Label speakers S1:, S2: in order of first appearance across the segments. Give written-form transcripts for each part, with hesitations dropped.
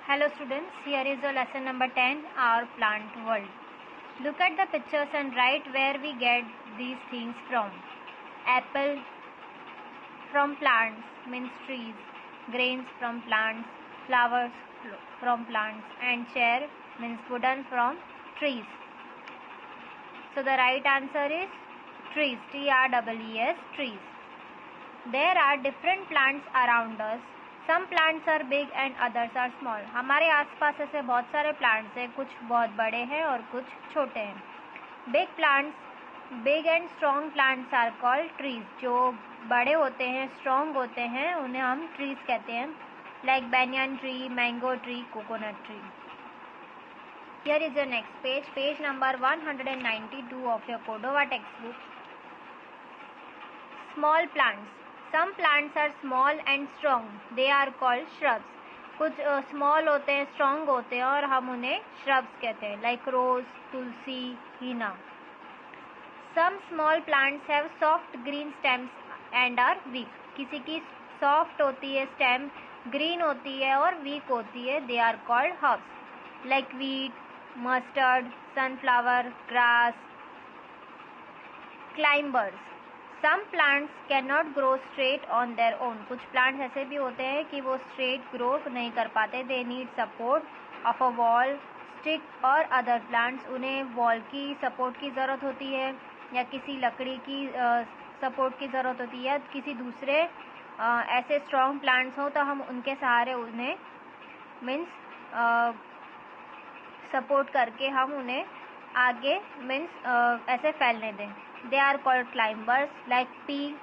S1: Hello students, here is the lesson number 10, our plant world. Look at the pictures and write where we get these things from. Apple from plants means trees, grains from plants, flowers from plants, and chair means wooden from trees. So the right answer is trees, T-R-E-E-S, trees. There are different plants around us. Some plants are big and others are small. हमारे आसपास ऐसे बहुत सारे plants हैं, कुछ बहुत बड़े हैं और कुछ छोटे हैं. Big plants, big and strong plants are called trees. जो बड़े होते हैं, strong होते हैं, उन्हें हम trees कहते हैं. Like banyan tree, mango tree, coconut tree. Here is your next page, page number 192 of your Cordova textbook. Small plants. Some plants are small and strong. They are called shrubs. कुछ small होते हैं, strong होते हैं और हम उन्हें shrubs कहते हैं. Like rose, tulsi, henna. Some small plants have soft green stems and are weak. किसी की soft होती है stem, green होती है और weak होती है. They are called herbs. Like wheat, mustard, sunflower, grass. Climbers. Some plants cannot grow straight on their own. कुछ plants ऐसे भी होते हैं कि वो straight grow नहीं कर पाते. They need support of a wall, stick और other plants. उन्हें wall की support की ज़रूरत होती है या किसी लकड़ी की support की ज़रूरत होती है. किसी दूसरे ऐसे strong plants हो तो हम उनके सहारे उन्हें means support करके हम उन्हें आगे means ऐसे फैलने दें. They are called climbers like pea,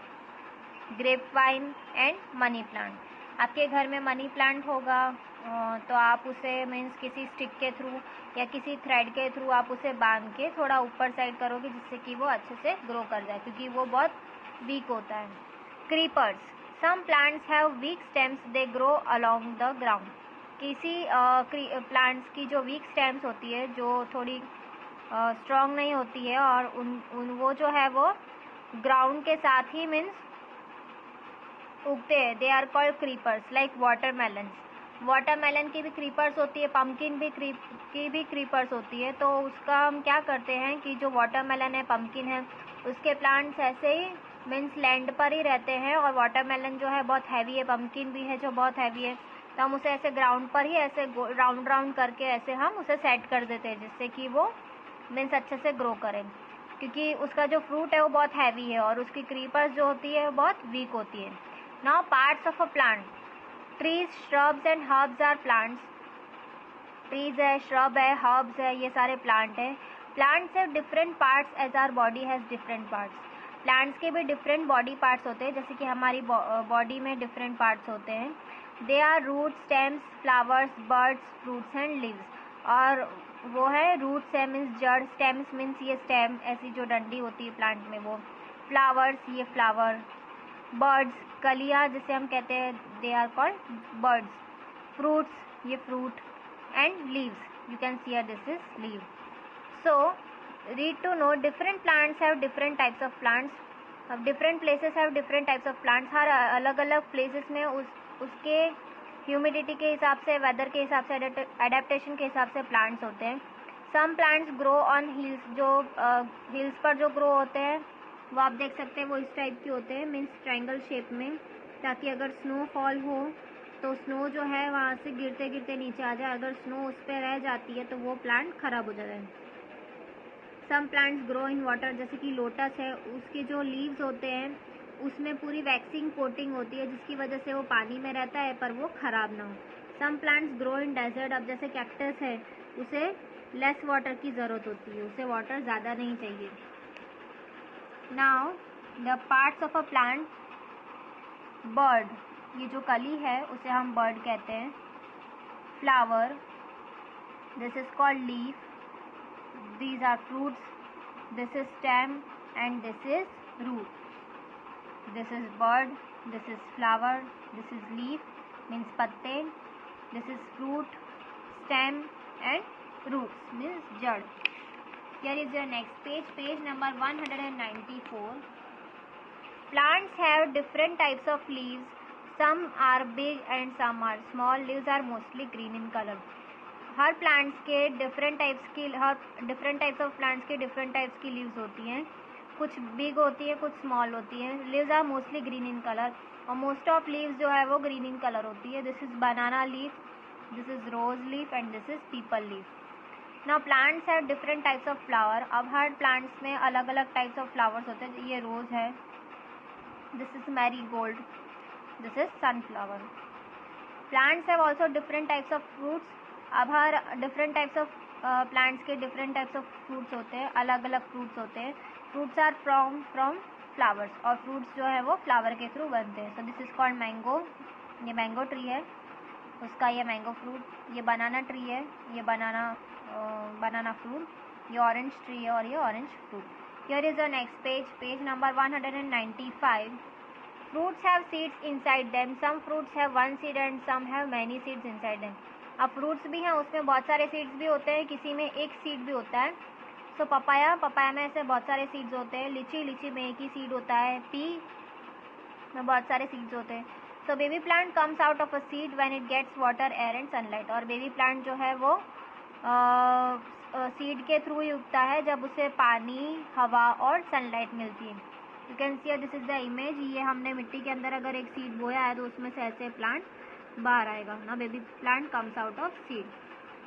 S1: grapevine and money plant. आपके घर में मनी प्लांट होगा तो आप उसे मीन्स किसी स्टिक के थ्रू या किसी थ्रेड के थ्रू आप उसे बांध के थोड़ा ऊपर साइड करोगे जिससे कि वो अच्छे से ग्रो कर जाए क्योंकि वो बहुत वीक होता है. Creepers. Some plants have weak stems, they grow along the ground. किसी प्लांट्स की जो वीक स्टेम्स होती है जो थोड़ी स्ट्रॉन्ग नहीं होती है और वो जो है वो ग्राउंड के साथ ही मीन्स उगते हैं. They are called creepers. Like watermelon. Watermelon की भी क्रीपर्स होती है, पम्पकिन भी की भी क्रीपर्स होती है. तो उसका हम क्या करते हैं कि जो वाटरमेलन है, पम्पकिन है, उसके प्लांट्स ऐसे ही मीन्स लैंड पर ही रहते हैं और वाटरमेलन जो है बहुत हैवी है, पम्पकिन भी है जो बहुत हैवी है, तो हम उसे ऐसे ग्राउंड पर ही ऐसे राउंड राउंड करके ऐसे हम उसे सेट कर देते हैं जिससे कि वो मीन्स अच्छे से ग्रो करें क्योंकि उसका जो फ्रूट है वो बहुत हैवी है और उसकी क्रीपर्स जो होती है वो बहुत वीक होती है. Now parts of a plant. Trees, shrubs and herbs are plants. Trees है, श्रब है, हर्ब्स है, ये सारे प्लांट है. Plants have different parts as our body has different parts. Plants के भी डिफरेंट बॉडी पार्ट्स होते हैं जैसे कि हमारी बॉडी में डिफरेंट पार्ट्स होते हैं. They are root, stems, flowers, birds, fruits and leaves. और वो है रूट्स है मीन्स जड़, स्टेम्स मीन्स ये स्टेम ऐसी जो डंडी होती है प्लांट में वो, फ्लावर्स ये फ्लावर, बर्ड्स कलियाँ जिसे हम कहते हैं they are called birds, fruits ये fruit and leaves you can see this is leave. So read to know different plants have different types of plants. Different places have different types of plants. हर अलग अलग places में उसके humidity के हिसाब से, weather के हिसाब से, एडेप्टेशन के हिसाब से प्लांट्स होते हैं. Some plants grow on hills. जो हिल्स पर जो ग्रो होते हैं वो आप देख सकते हैं वो इस टाइप के होते हैं मीन्स ट्रायंगल शेप में, ताकि अगर स्नोफॉल हो तो स्नो जो है वहाँ से गिरते गिरते नीचे आ जाए. अगर स्नो उस पर रह जाती है तो वो प्लांट खराब हो जाता है. Some plants grow in water. जैसे कि लोटस है, उसके जो लीव्स होते हैं उसमें पूरी वैक्सिंग कोटिंग होती है जिसकी वजह से वो पानी में रहता है पर वो खराब ना हो. Some plants grow in desert. अब जैसे कैक्टस है उसे लेस वाटर की ज़रूरत होती है, उसे वाटर ज़्यादा नहीं चाहिए. Now the parts of a plant. Bird, ये जो कली है उसे हम बर्ड कहते हैं. Flower, this is called leaf. These are fruits. This is stem and this is root. This is bird, this is flower, this is leaf means पत्ते, this is fruit, stem and roots means जड़. Here is your next page, page number 194. Plants have different types of leaves. Some are big and some are small. Leaves are mostly green in colour. हर plants के different types of plants के different types की leaves होती हैं. कुछ big होती है, कुछ स्मॉल होती हैं. Leaves are mostly green in colour, और मोस्ट ऑफ लीव्स जो है वो ग्रीन इन कलर होती है. This is banana leaf, this is rose leaf and this is peepal leaf. Now plants have different types of flower. अब हर plants में अलग अलग टाइप्स ऑफ फ्लावर्स होते हैं. ये रोज है, this is marigold, this is sunflower. Plants have also different types of fruits. अब हर डिफरेंट टाइप्स ऑफ प्लांट्स के डिफरेंट टाइप्स ऑफ फ्रूट्स होते हैं, अलग अलग फ्रूट्स होते हैं. फ्रूट्स आर फ्रॉम फ्लावर्स, और फ्रूट्स जो है वो फ्लावर के थ्रू बनते हैं. सो दिस इज कॉल्ड मैंगो. ये मैंगो ट्री है, उसका ये मैंगो फ्रूट. ये बनाना ट्री है, ये बनाना फ्रूट. ये ऑरेंज ट्री है और ये orange fruit. Here is the next page number 195. Fruits have seeds inside them. Some fruits have one seed and some have many seeds inside them. अब fruits भी हैं, उसमें बहुत सारे सीड्स भी होते हैं, किसी में एक सीड भी होता है. सो पपाया में ऐसे बहुत सारे सीड्स होते हैं. लीची में एक ही सीड होता है. पी में बहुत सारे सीड्स होते हैं. So baby plant comes out of a seed when it gets water, air and sunlight. और बेबी प्लांट जो है वो सीड के थ्रू ही उगता है जब उसे पानी, हवा और सनलाइट मिलती है. You can see this is the image. ये हमने मिट्टी के अंदर अगर एक सीड बोया है तो उसमें से ऐसे प्लांट बाहर आएगा ना. Baby plant comes out of seed.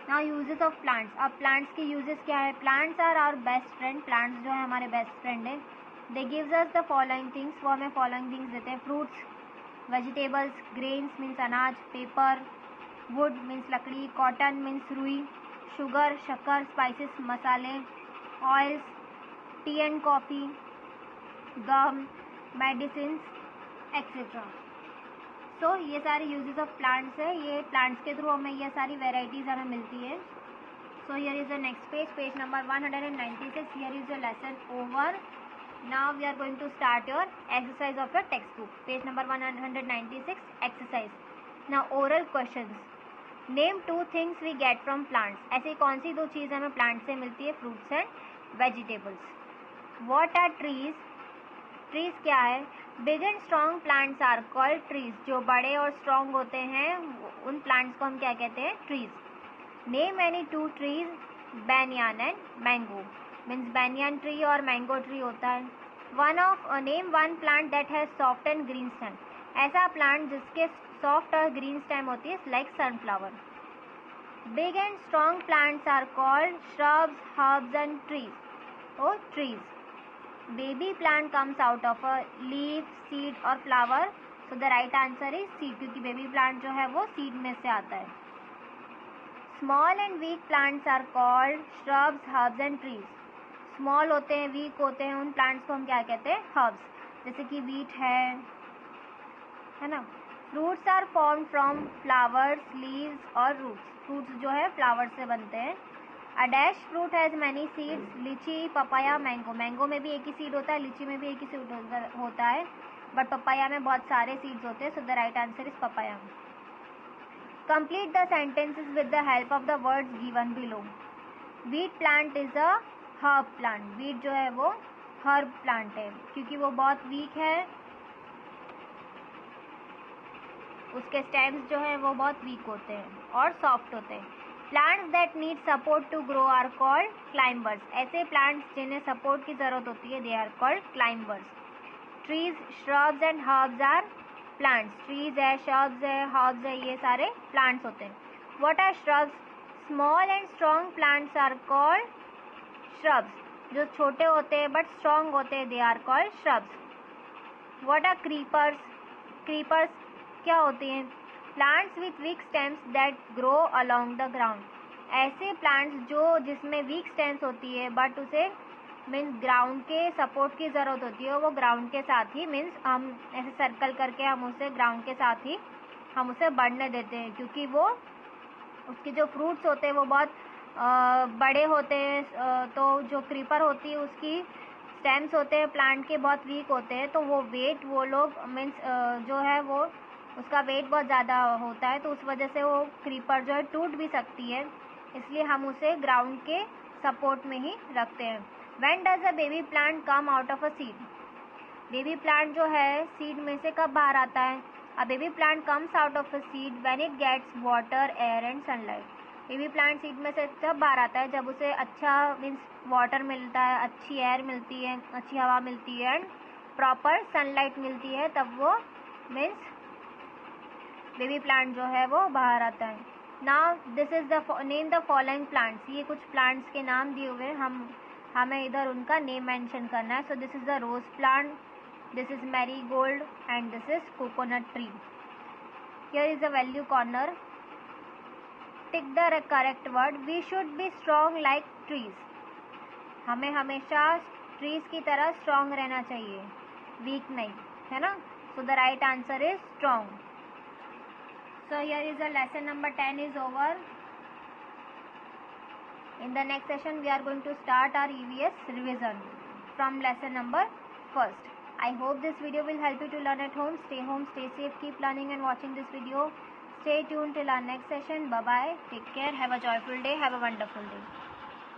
S1: ना यूजेस ऑफ प्लांट्स. अब प्लांट्स की यूजेस क्या है? Plants are our best friend. Plants जो है हमारे बेस्ट फ्रेंड है. They gives us the following things. वो हमें फॉलोइंग थिंग्स देते हैं. फ्रूट्स, वेजिटेबल्स, ग्रेन्स मीन्स अनाज, पेपर, वुड मीन्स लकड़ी, कॉटन मीन्स रुई, शुगर शक्कर, स्पाइसेस मसाले, oils, tea and coffee, gum, medicine etcetera. So ये सारी यूजेस ऑफ प्लांट्स है. ये प्लांट्स के थ्रू हमें ये सारी वेराइटीज़ हमें मिलती है. So here is the next page number 196. Here is the lesson over. Now we are going to start your exercise of your textbook. Page number 196 exercise. Now oral questions. Name 2 things we get from plants. ऐसी कौन सी 2 चीज़ हमें plant से मिलती है? Fruits and vegetables. What are trees? Trees क्या है? Big and strong plants are called trees. जो बड़े और स्ट्रॉन्ग होते हैं उन प्लांट्स को हम क्या कहते हैं? Trees. Name any 2 trees. Banyan and mango means banyan tree और मैंगो ट्री होता है. Name 1 plant that has soft and green stem. ऐसा प्लांट जिसके सॉफ्ट और ग्रीन स्टेम होती है, like sunflower. Big and strong plants are called shrubs, herbs and trees. और trees. Baby plant comes out of a leaf, seed और flower. So the right answer is seed, क्योंकि baby plant जो है वो seed में से आता है. Small and weak plants are called shrubs, herbs and trees. Small होते हैं, वीक होते हैं, उन प्लांट्स को हम क्या कहते हैं? हर्ब्स. जैसे कि वीट है ना. Fruits are form from flowers, leaves और रूट्स. फ्रूट्स जो है फ्लावर से बनते हैं. A dash fruit has many seeds. Lychee, papaya, mango. Mango में भी एक ही सीड होता है, लीची में भी एक ही सीड होता है, बट पपाया में बहुत सारे सीड्स होते हैं. सो the right answer is papaya. Complete the sentences with the help of the words given below. Wheat plant is a herb plant. Wheat जो है वो हर्ब प्लांट है क्योंकि वो बहुत वीक है, उसके स्टेम्स जो है वो बहुत वीक होते हैं और सॉफ्ट होते हैं. Plants that need support to grow are called climbers. ऐसे प्लांट्स जिन्हें सपोर्ट की ज़रूरत होती है, they are called climbers. Trees, shrubs and herbs are plants. Trees है, श्रब्स है, हर्ब्स है, ये सारे प्लांट्स होते हैं. What are shrubs? Small and strong plants are called shrubs. जो छोटे होते हैं बट स्ट्रॉन्ग होते हैं, they are called shrubs. What are creepers? Creepers क्या होते हैं? Plants with week stems that grow along the ground. ऐसे प्लांट्स जिसमें वीक स्टेम्स होती है बट उसे मीन्स ग्राउंड के सपोर्ट की ज़रूरत होती है, वो ग्राउंड के साथ ही मीन्स हम ऐसे सर्कल करके हम उसे ग्राउंड के साथ ही हम उसे बढ़ने देते हैं, क्योंकि वो उसके जो फ्रूट्स होते हैं वो बहुत बड़े होते हैं. तो जो क्रीपर होती है उसकी स्टेम्स होते हैं प्लांट के बहुत वीक होते हैं, तो वो वेट वो लोग मीन्स जो है वो उसका वेट बहुत ज़्यादा होता है, तो उस वजह से वो क्रीपर जो है टूट भी सकती है. इसलिए हम उसे ग्राउंड के सपोर्ट में ही रखते हैं. When does a baby plant come out of a seed? Baby plant जो है सीड में से कब बाहर आता है? A baby plant comes out of a seed when it gets water, air and sunlight. Baby plant seed में से तब बाहर आता है जब उसे अच्छा मीन्स वाटर मिलता है, अच्छी एयर मिलती है, अच्छी हवा मिलती है एंड प्रॉपर सनलाइट मिलती है, तब वो मीन्स बेबी प्लांट जो है वो बाहर आता है. Now this is the name the following plants. ये कुछ प्लांट्स के नाम दिए हुए हैं, हमें इधर उनका नेम मेंशन करना है. So this is the rose plant, this is marigold and this is coconut tree. Here is the value corner. Tick the correct word. We should be strong like trees. हमें हमेशा trees की तरह strong रहना चाहिए, weak नहीं, है ना. So the right answer is strong. So here is the lesson number 10 is over. In the next session we are going to start our EVS revision from lesson number 1. I hope this video will help you to learn at home. Stay home, stay safe, keep learning and watching this video. Stay tuned till our next session. Bye bye. Take care. Have a joyful day. Have a wonderful day.